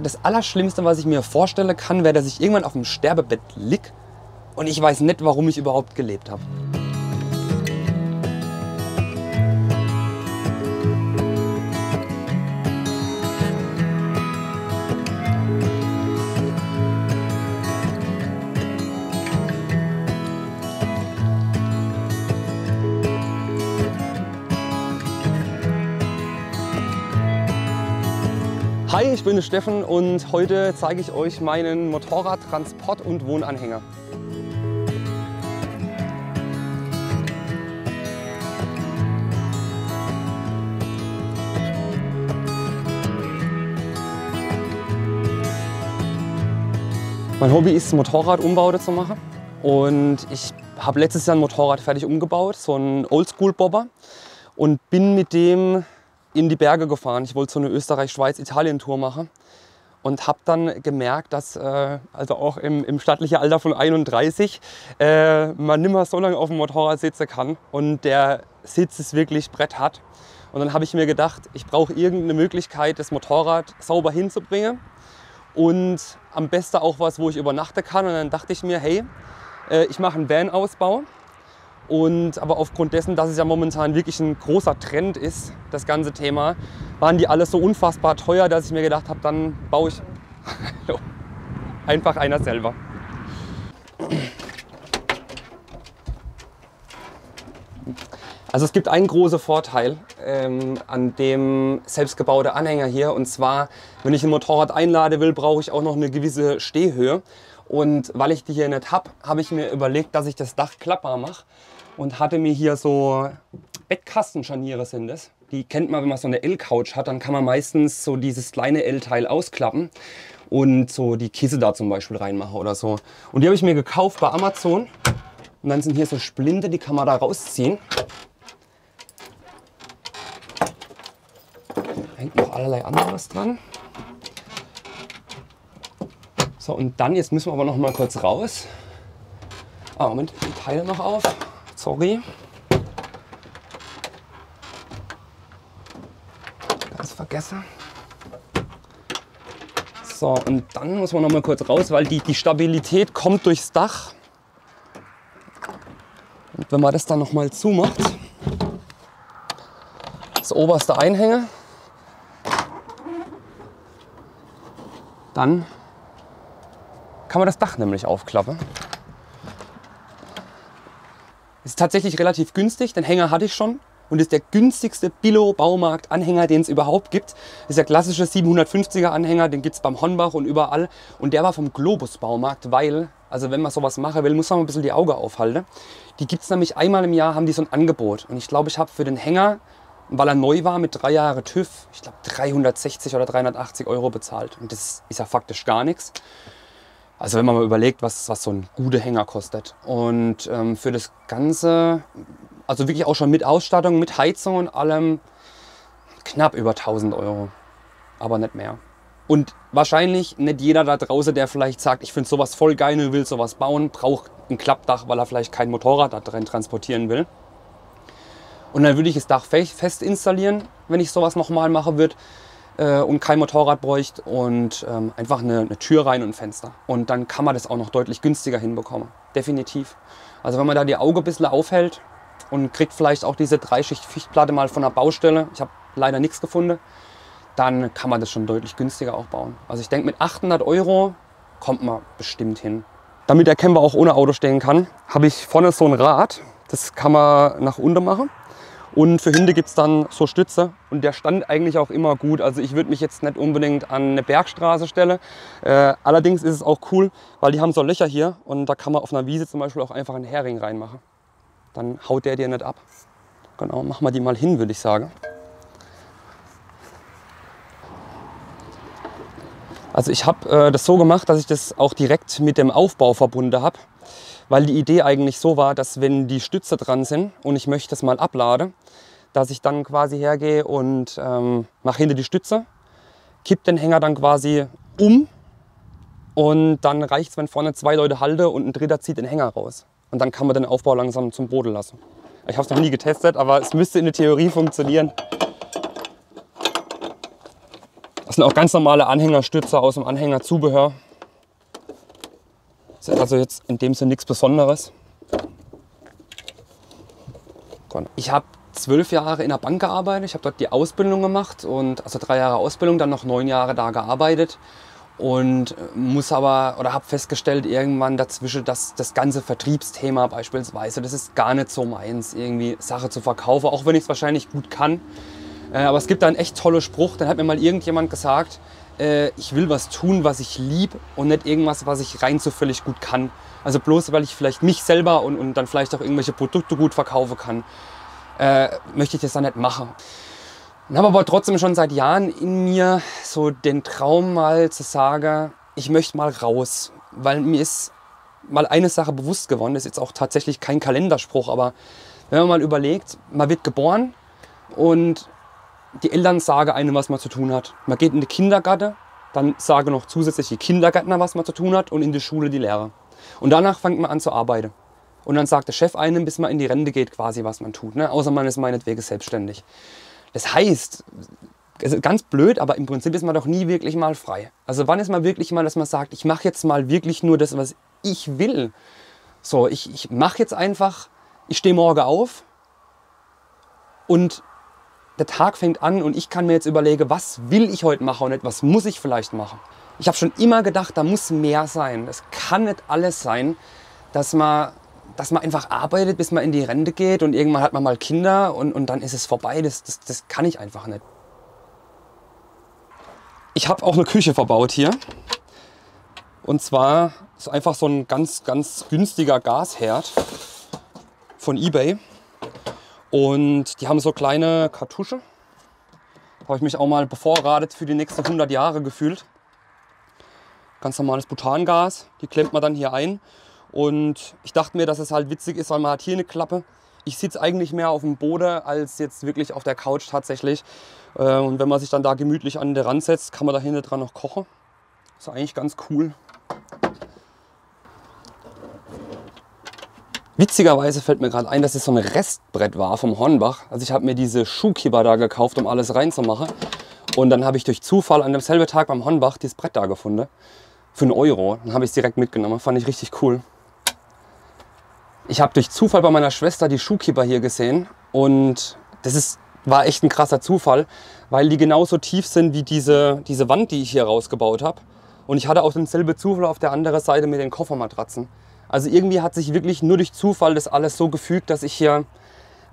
Das Allerschlimmste, was ich mir vorstellen kann, wäre, dass ich irgendwann auf dem Sterbebett lieg und ich weiß nicht, warum ich überhaupt gelebt habe. Hi, ich bin der Steffen und heute zeige ich euch meinen Motorradtransport- und Wohnanhänger. Mein Hobby ist, Motorradumbauten zu machen und ich habe letztes Jahr ein Motorrad fertig umgebaut, so ein Oldschool-Bobber, und bin mit dem in die Berge gefahren. Ich wollte so eine Österreich-Schweiz-Italien-Tour machen und habe dann gemerkt, dass also auch im stattlichen Alter von 31 man nicht mehr so lange auf dem Motorrad sitzen kann und der Sitz ist wirklich bretthart. Und dann habe ich mir gedacht, ich brauche irgendeine Möglichkeit, das Motorrad sauber hinzubringen und am besten auch was, wo ich übernachten kann. Und dann dachte ich mir, hey, ich mache einen Van-Ausbau. Aber aufgrund dessen, dass es ja momentan wirklich ein großer Trend ist, das ganze Thema, waren die alle so unfassbar teuer, dass ich mir gedacht habe, dann baue ich einfach einer selber. Also es gibt einen großen Vorteil an dem selbstgebauten Anhänger hier, und zwar, wenn ich ein Motorrad einladen will, brauche ich auch noch eine gewisse Stehhöhe. Und weil ich die hier nicht habe, habe ich mir überlegt, dass ich das Dach klappbar mache und hatte mir hier so Bettkastenscharniere sind das. Die kennt man, wenn man so eine L-Couch hat, dann kann man meistens so dieses kleine L-Teil ausklappen und so die Kissen da zum Beispiel reinmachen oder so. Und die habe ich mir gekauft bei Amazon und dann sind hier so Splinte, die kann man da rausziehen. Da hängt noch allerlei anderes dran. So, und dann, jetzt müssen wir aber noch mal kurz raus. Ah, Moment, die Teile noch auf. Sorry. Ganz vergessen. So, und dann muss man noch mal kurz raus, weil die Stabilität kommt durchs Dach. Und wenn man das dann noch mal zumacht, das oberste Einhänge, dann kann man das Dach nämlich aufklappen. Ist tatsächlich relativ günstig, den Hänger hatte ich schon und ist der günstigste Billo-Baumarkt-Anhänger, den es überhaupt gibt. Das ist der klassische 750er Anhänger, den gibt es beim Hornbach und überall. Und der war vom Globus-Baumarkt, weil, also wenn man sowas machen will, muss man ein bisschen die Augen aufhalten. Die gibt es nämlich einmal im Jahr, haben die so ein Angebot. Und ich glaube, ich habe für den Hänger, weil er neu war mit 3 Jahren TÜV, ich glaube 360 oder 380 € bezahlt. Und das ist ja faktisch gar nichts. Also wenn man mal überlegt, was so ein guter Hänger kostet. Und für das Ganze, also wirklich auch schon mit Ausstattung, mit Heizung und allem, knapp über 1000 €. Aber nicht mehr. Und wahrscheinlich nicht jeder da draußen, der vielleicht sagt, ich finde sowas voll geil und will sowas bauen, braucht ein Klappdach, weil er vielleicht kein Motorrad da drin transportieren will. Und dann würde ich das Dach fest installieren, wenn ich sowas nochmal machen würde. Und kein Motorrad bräuchte und einfach eine Tür rein und ein Fenster. Und dann kann man das auch noch deutlich günstiger hinbekommen. Definitiv. Also wenn man da die Augen ein bisschen aufhält und kriegt vielleicht auch diese 3-Schicht-Fichtplatte mal von der Baustelle, ich habe leider nichts gefunden, dann kann man das schon deutlich günstiger auch bauen. Also ich denke, mit 800 € kommt man bestimmt hin. Damit der Camper auch ohne Auto stehen kann, habe ich vorne so ein Rad. Das kann man nach unten machen. Und für hinten gibt es dann so Stütze und der stand eigentlich auch immer gut. Also ich würde mich jetzt nicht unbedingt an eine Bergstraße stellen. Allerdings ist es auch cool, weil die haben so Löcher hier und da kann man auf einer Wiese zum Beispiel auch einfach einen Hering reinmachen. Dann haut der dir nicht ab. Genau, machen wir die mal hin, würde ich sagen. Also ich habe das so gemacht, dass ich das auch direkt mit dem Aufbau verbunden habe. Weil die Idee eigentlich so war, dass wenn die Stütze dran sind und ich möchte das mal abladen, dass ich dann quasi hergehe und mache hinter die Stütze, kipp den Hänger dann quasi um und dann reicht es, wenn vorne 2 Leute halten und ein dritter zieht den Hänger raus. Und dann kann man den Aufbau langsam zum Boden lassen. Ich habe es noch nie getestet, aber es müsste in der Theorie funktionieren. Das sind auch ganz normale Anhängerstützer aus dem Anhängerzubehör. Das ist also jetzt in dem Sinne nichts Besonderes. Ich habe 12 Jahre in der Bank gearbeitet. Ich habe dort die Ausbildung gemacht und also 3 Jahre Ausbildung, dann noch 9 Jahre da gearbeitet. Und muss aber oder habe festgestellt irgendwann dazwischen, dass das ganze Vertriebsthema beispielsweise, das ist gar nicht so meins, irgendwie Sache zu verkaufen, auch wenn ich es wahrscheinlich gut kann. Aber es gibt da einen echt tollen Spruch, dann hat mir mal irgendjemand gesagt, ich will was tun, was ich liebe und nicht irgendwas, was ich rein zufällig gut kann. Also bloß, weil ich vielleicht mich selber und dann vielleicht auch irgendwelche Produkte gut verkaufen kann, möchte ich das dann nicht machen. Ich habe aber trotzdem schon seit Jahren in mir so den Traum mal zu sagen, ich möchte mal raus. Weil mir ist mal eine Sache bewusst geworden, das ist jetzt auch tatsächlich kein Kalenderspruch, aber wenn man mal überlegt, man wird geboren und die Eltern sagen einem, was man zu tun hat. Man geht in den Kindergarten, dann sagen noch zusätzlich die Kindergärtner, was man zu tun hat und in die Schule die Lehrer. Und danach fängt man an zu arbeiten. Und dann sagt der Chef einem, bis man in die Rente geht, quasi, was man tut. Ne? Außer man ist meinetwegen selbstständig. Das heißt, es ist ganz blöd, aber im Prinzip ist man doch nie wirklich mal frei. Also wann ist man wirklich mal, dass man sagt, ich mache jetzt mal wirklich nur das, was ich will. So, ich mache jetzt einfach, ich stehe morgen auf und der Tag fängt an und ich kann mir jetzt überlegen, was will ich heute machen und nicht, was muss ich vielleicht machen. Ich habe schon immer gedacht, da muss mehr sein. Das kann nicht alles sein, dass man einfach arbeitet, bis man in die Rente geht und irgendwann hat man mal Kinder und dann ist es vorbei. Das kann ich einfach nicht. Ich habe auch eine Küche verbaut hier. Und zwar ist einfach so ein ganz, ganz günstiger Gasherd von eBay. Und die haben so kleine Kartusche. Da habe ich mich auch mal bevorratet für die nächsten 100 Jahre gefühlt. Ganz normales Butangas, die klemmt man dann hier ein. Und ich dachte mir, dass es halt witzig ist, weil man hat hier eine Klappe. Ich sitze eigentlich mehr auf dem Boden als jetzt wirklich auf der Couch tatsächlich. Und wenn man sich dann da gemütlich an den Rand setzt, kann man da hinten dran noch kochen. Ist eigentlich ganz cool. Witzigerweise fällt mir gerade ein, dass es so ein Restbrett war vom Hornbach. Also ich habe mir diese Schuhkipper da gekauft, um alles reinzumachen. Und dann habe ich durch Zufall an demselben Tag beim Hornbach dieses Brett da gefunden. Für 1 Euro. Dann habe ich es direkt mitgenommen. Fand ich richtig cool. Ich habe durch Zufall bei meiner Schwester die Schuhkipper hier gesehen und war echt ein krasser Zufall, weil die genauso tief sind wie diese Wand, die ich hier rausgebaut habe. Und ich hatte auch denselben Zufall auf der anderen Seite mit den Koffermatratzen. Also irgendwie hat sich wirklich nur durch Zufall das alles so gefügt, dass ich hier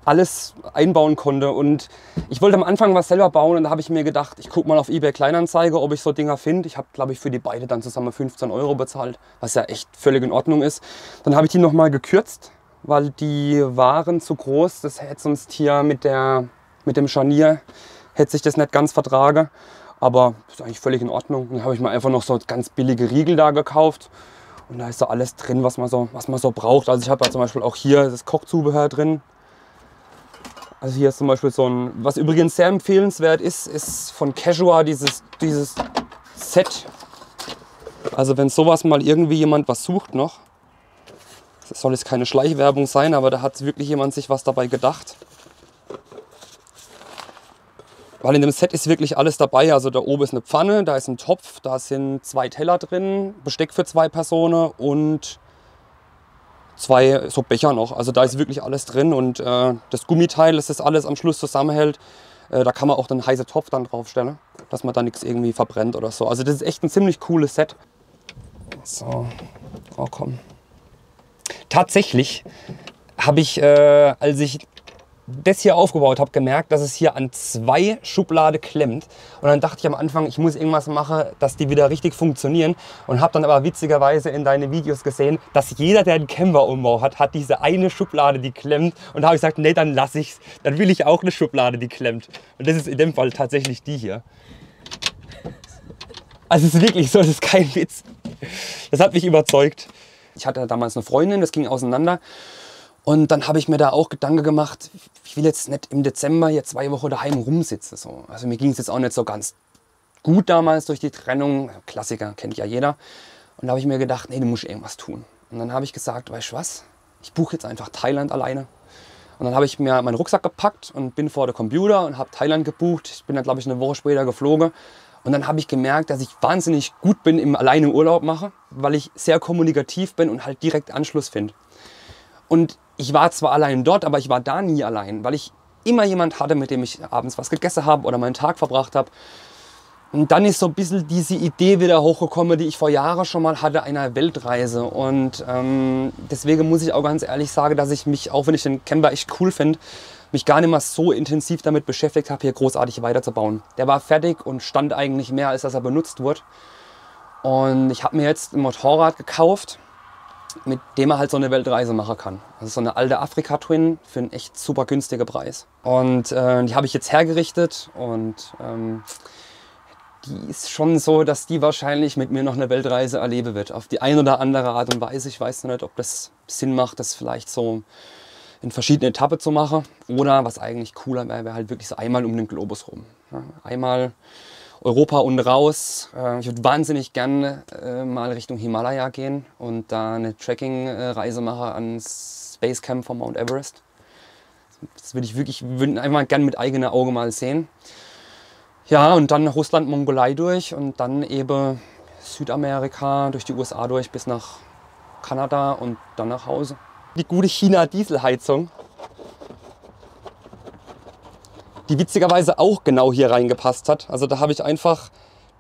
alles einbauen konnte. Und ich wollte am Anfang was selber bauen und da habe ich mir gedacht, ich gucke mal auf eBay Kleinanzeige, ob ich so Dinger finde. Ich habe, glaube ich, für die beide dann zusammen 15 Euro bezahlt, was ja echt völlig in Ordnung ist. Dann habe ich die nochmal gekürzt, weil die waren zu groß. Das hätte sonst hier mit dem Scharnier, hätte sich das nicht ganz vertragen. Aber ist eigentlich völlig in Ordnung. Dann habe ich mir einfach noch so ganz billige Riegel da gekauft. Und da ist so alles drin, was man so braucht. Also ich habe ja zum Beispiel auch hier das Kochzubehör drin. Also hier ist zum Beispiel so ein, was übrigens sehr empfehlenswert ist von Casual dieses Set. Also wenn sowas mal irgendwie jemand was sucht noch, das soll jetzt keine Schleichwerbung sein, aber da hat wirklich jemand sich was dabei gedacht. Weil in dem Set ist wirklich alles dabei. Also da oben ist eine Pfanne, da ist ein Topf, da sind 2 Teller drin, Besteck für 2 Personen und 2 so Becher noch. Also da ist wirklich alles drin und das Gummiteil, das das alles am Schluss zusammenhält, da kann man auch den heißen Topf dann draufstellen, dass man da nichts irgendwie verbrennt oder so. Also das ist echt ein ziemlich cooles Set. So, oh komm. Tatsächlich habe ich, als ich das hier aufgebaut habe, gemerkt, dass es hier an 2 Schubladen klemmt. Und dann dachte ich am Anfang, ich muss irgendwas machen, dass die wieder richtig funktionieren. Und habe dann aber witzigerweise in deine Videos gesehen, dass jeder, der einen Camper-Umbau hat, hat diese eine Schublade, die klemmt. Und da habe ich gesagt, nee, dann lasse ich's. Dann will ich auch eine Schublade, die klemmt. Und das ist in dem Fall tatsächlich die hier. Also es ist wirklich so, das ist kein Witz. Das hat mich überzeugt. Ich hatte damals eine Freundin, das ging auseinander. Und dann habe ich mir da auch Gedanken gemacht, ich will jetzt nicht im Dezember hier 2 Wochen daheim rumsitzen. So. Also mir ging es jetzt auch nicht so ganz gut damals durch die Trennung. Klassiker, kennt ja jeder. Und da habe ich mir gedacht, nee, du musst irgendwas tun. Und dann habe ich gesagt, weißt du was, ich buche jetzt einfach Thailand alleine. Und dann habe ich mir meinen Rucksack gepackt und bin vor der Computer und habe Thailand gebucht. Ich bin dann, glaube ich, eine Woche später geflogen. Und dann habe ich gemerkt, dass ich wahnsinnig gut bin im alleine Urlaub machen, weil ich sehr kommunikativ bin und halt direkt Anschluss finde. Und ich war zwar allein dort, aber ich war da nie allein, weil ich immer jemand hatte, mit dem ich abends was gegessen habe oder meinen Tag verbracht habe. Und dann ist so ein bisschen diese Idee wieder hochgekommen, die ich vor Jahren schon mal hatte, einer Weltreise. Und deswegen muss ich auch ganz ehrlich sagen, dass ich mich, auch wenn ich den Camper echt cool finde, mich gar nicht mal so intensiv damit beschäftigt habe, hier großartig weiterzubauen. Der war fertig und stand eigentlich mehr, als dass er benutzt wurde. Und ich habe mir jetzt ein Motorrad gekauft, mit dem man halt so eine Weltreise machen kann. Also so eine alte Afrika-Twin für einen echt super günstigen Preis. Und die habe ich jetzt hergerichtet und die ist schon so, dass die wahrscheinlich mit mir noch eine Weltreise erleben wird. Auf die eine oder andere Art und Weise. Ich weiß noch nicht, ob das Sinn macht, das vielleicht so in verschiedene Etappen zu machen. Oder was eigentlich cooler wäre, wäre halt wirklich so einmal um den Globus rum. Ja, einmal Europa und raus. Ich würde wahnsinnig gerne mal Richtung Himalaya gehen und da eine Trekking-Reise machen ans Basecamp von Mount Everest. Das würde ich einfach gerne mit eigenem Auge mal sehen. Ja, und dann Russland, Mongolei durch und dann eben Südamerika, durch die USA durch bis nach Kanada und dann nach Hause. Die gute China-Dieselheizung, die witzigerweise auch genau hier reingepasst hat. Also da habe ich einfach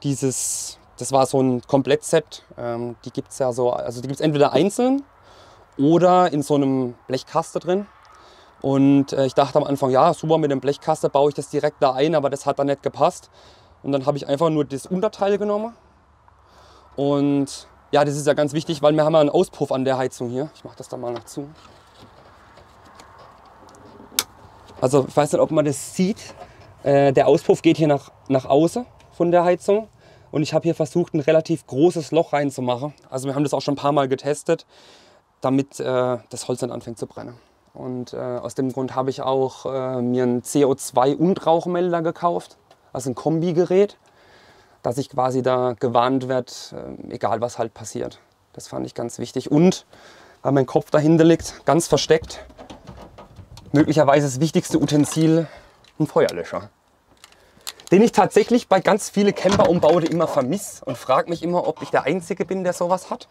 das war so ein Komplettset, die gibt es ja so, also die gibt es entweder einzeln oder in so einem Blechkasten drin. Und ich dachte am Anfang, ja super, mit dem Blechkasten baue ich das direkt da ein, aber das hat dann nicht gepasst. Und dann habe ich einfach nur das Unterteil genommen. Und ja, das ist ja ganz wichtig, weil wir haben ja einen Auspuff an der Heizung hier. Ich mache das da mal noch zu. Also ich weiß nicht, ob man das sieht. Der Auspuff geht hier nach außen von der Heizung. Und ich habe hier versucht, ein relativ großes Loch reinzumachen. Also wir haben das auch schon ein paar Mal getestet, damit das Holz nicht anfängt zu brennen. Und aus dem Grund habe ich auch mir einen CO2- und Rauchmelder gekauft. Also ein Kombigerät, dass ich quasi da gewarnt werde, egal was halt passiert. Das fand ich ganz wichtig. Und weil mein Kopf dahinter liegt, ganz versteckt, möglicherweise das wichtigste Utensil, ein Feuerlöscher. Den ich tatsächlich bei ganz vielen Camper-Umbauten immer vermisse und frage mich immer, ob ich der Einzige bin, der sowas hat.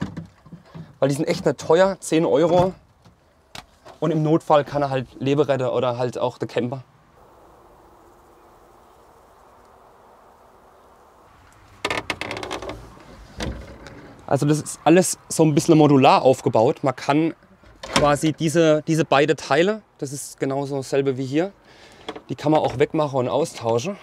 Weil die sind echt nicht teuer, 10 €. Und im Notfall kann er halt Leben retten oder halt auch der Camper. Also das ist alles so ein bisschen modular aufgebaut. Man kann quasi diese beiden Teile, das ist genauso dasselbe wie hier, die kann man auch wegmachen und austauschen.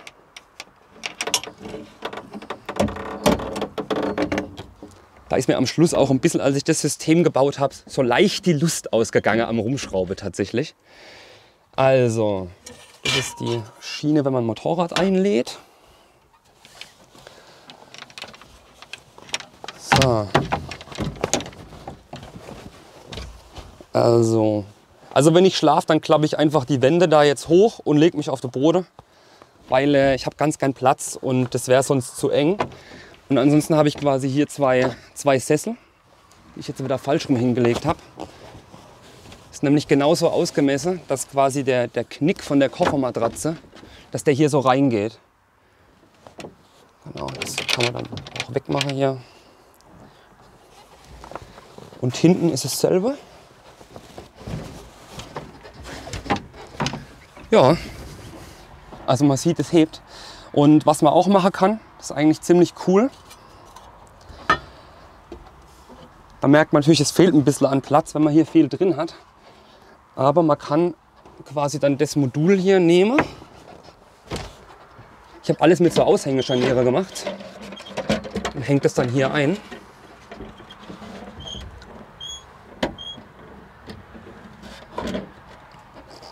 Da ist mir am Schluss auch ein bisschen, als ich das System gebaut habe, so leicht die Lust ausgegangen am Rumschraube tatsächlich. Also, das ist die Schiene, wenn man ein Motorrad einlädt. So. Also wenn ich schlafe, dann klappe ich einfach die Wände da jetzt hoch und lege mich auf den Boden, weil ich habe ganz keinen Platz und das wäre sonst zu eng. Und ansonsten habe ich quasi hier zwei Sessel, die ich jetzt wieder falsch rum hingelegt habe. Ist nämlich genauso ausgemessen, dass quasi der Knick von der Koffermatratze, dass der hier so reingeht. Genau, das kann man dann auch wegmachen hier. Und hinten ist dasselbe. Ja, also man sieht, es hebt. Und was man auch machen kann, das ist eigentlich ziemlich cool. Da merkt man natürlich, es fehlt ein bisschen an Platz, wenn man hier viel drin hat. Aber man kann quasi dann das Modul hier nehmen. Ich habe alles mit so Aushängescharniere gemacht und hängt das dann hier ein.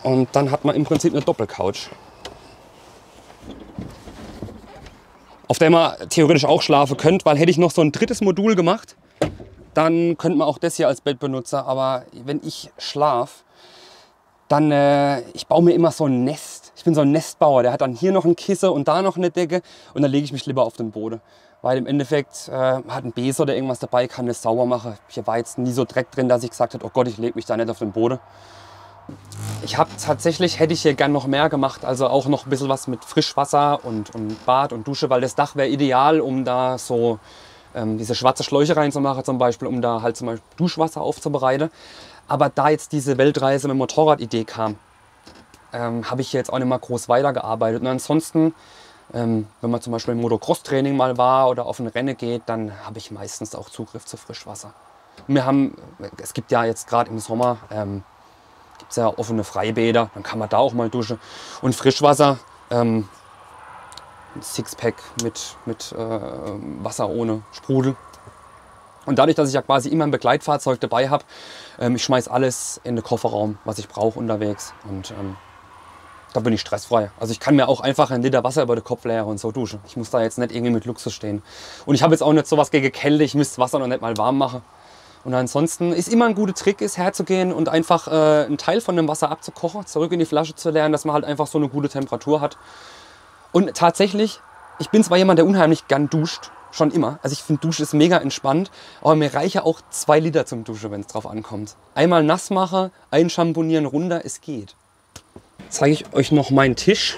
Und dann hat man im Prinzip eine Doppelcouch, auf der man theoretisch auch schlafen könnte, weil hätte ich noch so ein drittes Modul gemacht, dann könnte man auch das hier als Bett benutzen. Aber wenn ich schlafe, dann ich baue mir immer so ein Nest. Ich bin so ein Nestbauer, der hat dann hier noch ein Kissen und da noch eine Decke und dann lege ich mich lieber auf den Boden. Weil im Endeffekt hat ein Besen oder irgendwas dabei, kann das sauber machen. Hier war jetzt nie so Dreck drin, dass ich gesagt habe, oh Gott, ich lege mich da nicht auf den Boden. Hätte ich hier gern noch mehr gemacht, also auch noch ein bisschen was mit Frischwasser und Bad und Dusche, weil das Dach wäre ideal, um da so diese schwarze Schläuche reinzumachen zum Beispiel, um da halt zum Beispiel Duschwasser aufzubereiten. Aber da jetzt diese Weltreise mit Motorrad-Idee kam, habe ich hier jetzt auch nicht mal groß weitergearbeitet. Und ansonsten, wenn man zum Beispiel im Motocross-Training mal war oder auf ein Rennen geht, dann habe ich meistens auch Zugriff zu Frischwasser. Es gibt ja jetzt gerade im Sommer, gibt es ja offene Freibäder, dann kann man da auch mal duschen. Und Frischwasser, ein Sixpack mit Wasser ohne Sprudel. Und dadurch, dass ich ja quasi immer ein Begleitfahrzeug dabei habe, ich schmeiß alles in den Kofferraum, was ich brauche unterwegs. Und da bin ich stressfrei. Also ich kann mir auch einfach 1 Liter Wasser über den Kopf leeren und so duschen. Ich muss da jetzt nicht irgendwie mit Luxus stehen. Und ich habe jetzt auch nicht so was gegen Kälte, ich müsste Wasser noch nicht mal warm machen. Und ansonsten ist immer ein guter Trick, ist herzugehen und einfach einen Teil von dem Wasser abzukochen, zurück in die Flasche zu leeren, dass man halt einfach so eine gute Temperatur hat. Und tatsächlich, ich bin zwar jemand, der unheimlich gern duscht, schon immer. Also ich finde, Duschen ist mega entspannt, aber mir reichen auch 2 Liter zum Duschen, wenn es drauf ankommt. Einmal nass machen, einschamponieren, runter, es geht. Zeige ich euch noch meinen Tisch.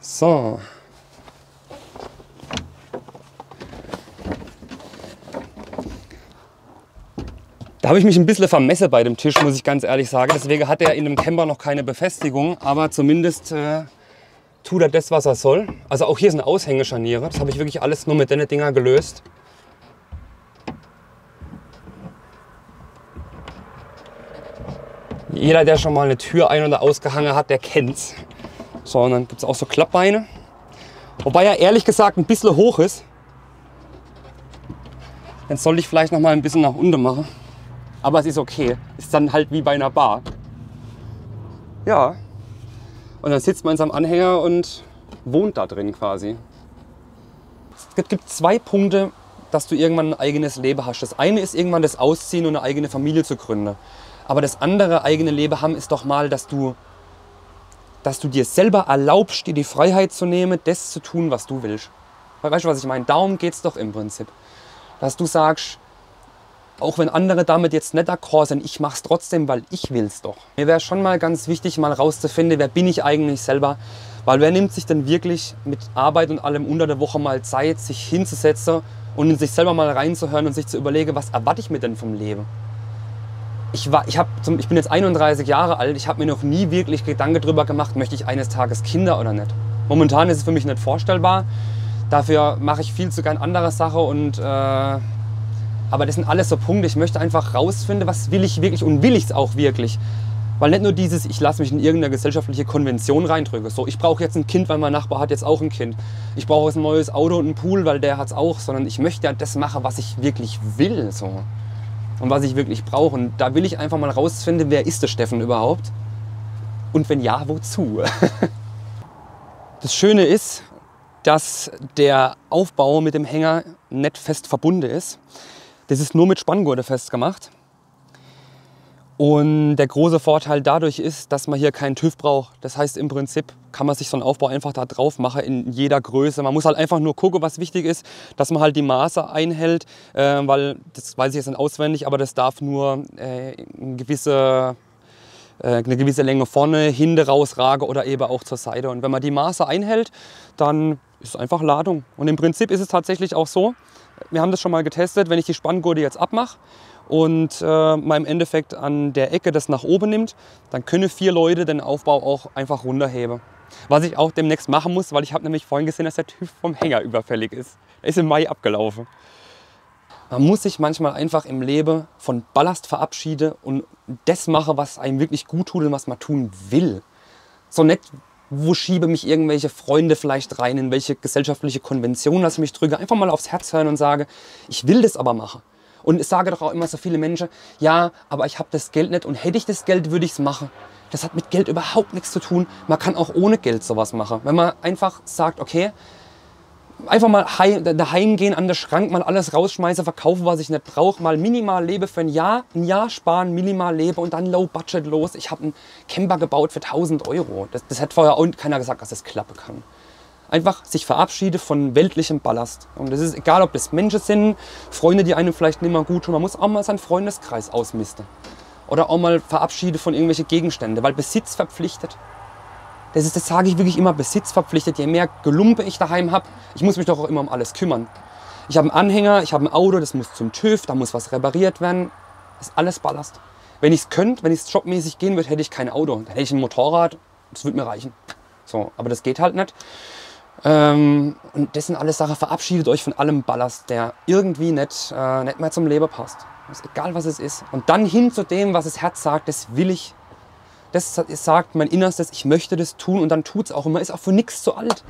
So. Da habe ich mich ein bisschen vermessen bei dem Tisch, muss ich ganz ehrlich sagen. Deswegen hat er in dem Camper noch keine Befestigung, aber zumindest tut er das, was er soll. Also auch hier sind Aushängescharniere. Das habe ich wirklich alles nur mit den Dinger gelöst. Jeder, der schon mal eine Tür ein- oder ausgehangen hat, der kennt's. So, und dann gibt es auch so Klappbeine. Wobei er ehrlich gesagt ein bisschen hoch ist. Dann sollte ich vielleicht noch mal ein bisschen nach unten machen. Aber es ist okay. Ist dann halt wie bei einer Bar. Ja. Und dann sitzt man in seinem Anhänger und wohnt da drin quasi. Es gibt 2 Punkte, dass du irgendwann ein eigenes Leben hast. Das eine ist irgendwann das Ausziehen und eine eigene Familie zu gründen. Aber das andere eigene Leben haben ist doch mal, dass du dir selber erlaubst, dir die Freiheit zu nehmen, das zu tun, was du willst. Weißt du, was ich meine? Darum geht es doch im Prinzip. Dass du sagst, auch wenn andere damit jetzt nicht d'accord sind, ich mache es trotzdem, weil ich will es doch. Mir wäre schon mal ganz wichtig, mal rauszufinden, wer bin ich eigentlich selber. Weil wer nimmt sich denn wirklich mit Arbeit und allem unter der Woche mal Zeit, sich hinzusetzen und in sich selber mal reinzuhören und sich zu überlegen, was erwarte ich mir denn vom Leben? Ich bin jetzt 31 Jahre alt, ich habe mir noch nie wirklich Gedanken darüber gemacht, möchte ich eines Tages Kinder oder nicht. Momentan ist es für mich nicht vorstellbar. Dafür mache ich viel zu gern andere Sachen und aber das sind alles so Punkte, ich möchte einfach rausfinden, was will ich wirklich und will ich es auch wirklich. Weil nicht nur dieses, ich lasse mich in irgendeine gesellschaftliche Konvention reindrücken. So, ich brauche jetzt ein Kind, weil mein Nachbar hat jetzt auch ein Kind. Ich brauche jetzt ein neues Auto und einen Pool, weil der hat es auch. Sondern ich möchte ja das machen, was ich wirklich will. So. Und was ich wirklich brauche. Und da will ich einfach mal rausfinden, wer ist der Steffen überhaupt? Und wenn ja, wozu? Das Schöne ist, dass der Aufbau mit dem Hänger nicht fest verbunden ist. Das ist nur mit Spanngurte festgemacht. Und der große Vorteil dadurch ist, dass man hier keinen TÜV braucht. Das heißt, im Prinzip kann man sich so einen Aufbau einfach da drauf machen in jeder Größe. Man muss halt einfach nur gucken, was wichtig ist, dass man halt die Maße einhält, weil, das weiß ich jetzt nicht auswendig, aber das darf nur eine gewisse Länge vorne, hinten rausragen oder eben auch zur Seite. Und wenn man die Maße einhält, dann ist es einfach Ladung. Und im Prinzip ist es tatsächlich auch so, wir haben das schon mal getestet, wenn ich die Spanngurte jetzt abmache und man im Endeffekt an der Ecke das nach oben nimmt, dann können 4 Leute den Aufbau auch einfach runterheben. Was ich auch demnächst machen muss, weil ich habe nämlich vorhin gesehen, dass der TÜV vom Hänger überfällig ist. Er ist im Mai abgelaufen. Man muss sich manchmal einfach im Leben von Ballast verabschieden und das machen, was einem wirklich gut tut und was man tun will. So nicht, wo schiebe mich irgendwelche Freunde vielleicht rein, in welche gesellschaftliche Konvention lasse ich mich drücke. Einfach mal aufs Herz hören und sage, ich will das aber machen. Und ich sage doch auch immer so viele Menschen, ja, aber ich habe das Geld nicht und hätte ich das Geld, würde ich es machen. Das hat mit Geld überhaupt nichts zu tun. Man kann auch ohne Geld sowas machen. Wenn man einfach sagt, okay, einfach mal daheim gehen, an den Schrank, mal alles rausschmeißen, verkaufen, was ich nicht brauche, mal minimal lebe für ein Jahr sparen, minimal lebe und dann low budget los. Ich habe einen Camper gebaut für 1.000 €. Das hat vorher auch keiner gesagt, dass das klappen kann. Einfach sich verabschiede von weltlichem Ballast. Und das ist egal, ob das Menschen sind, Freunde, die einem vielleicht nicht mehr gut tun. Man muss auch mal seinen Freundeskreis ausmisten. Oder auch mal verabschiede von irgendwelchen Gegenständen, weil Besitz verpflichtet. Das sage ich wirklich immer, Besitz verpflichtet. Je mehr Gelumpe ich daheim habe, ich muss mich doch auch immer um alles kümmern. Ich habe einen Anhänger, ich habe ein Auto, das muss zum TÜV, da muss was repariert werden. Das ist alles Ballast. Wenn ich es könnte, wenn ich es jobmäßig gehen würde, hätte ich kein Auto. Dann hätte ich ein Motorrad, das würde mir reichen. So, aber das geht halt nicht. Und das sind alles Sachen, verabschiedet euch von allem Ballast, der irgendwie nicht mehr zum Leben passt. Das ist egal, was es ist. Und dann hin zu dem, was das Herz sagt, das will ich. Das sagt mein Innerstes, ich möchte das tun und dann tut es auch. Und man ist auch für nichts zu alt.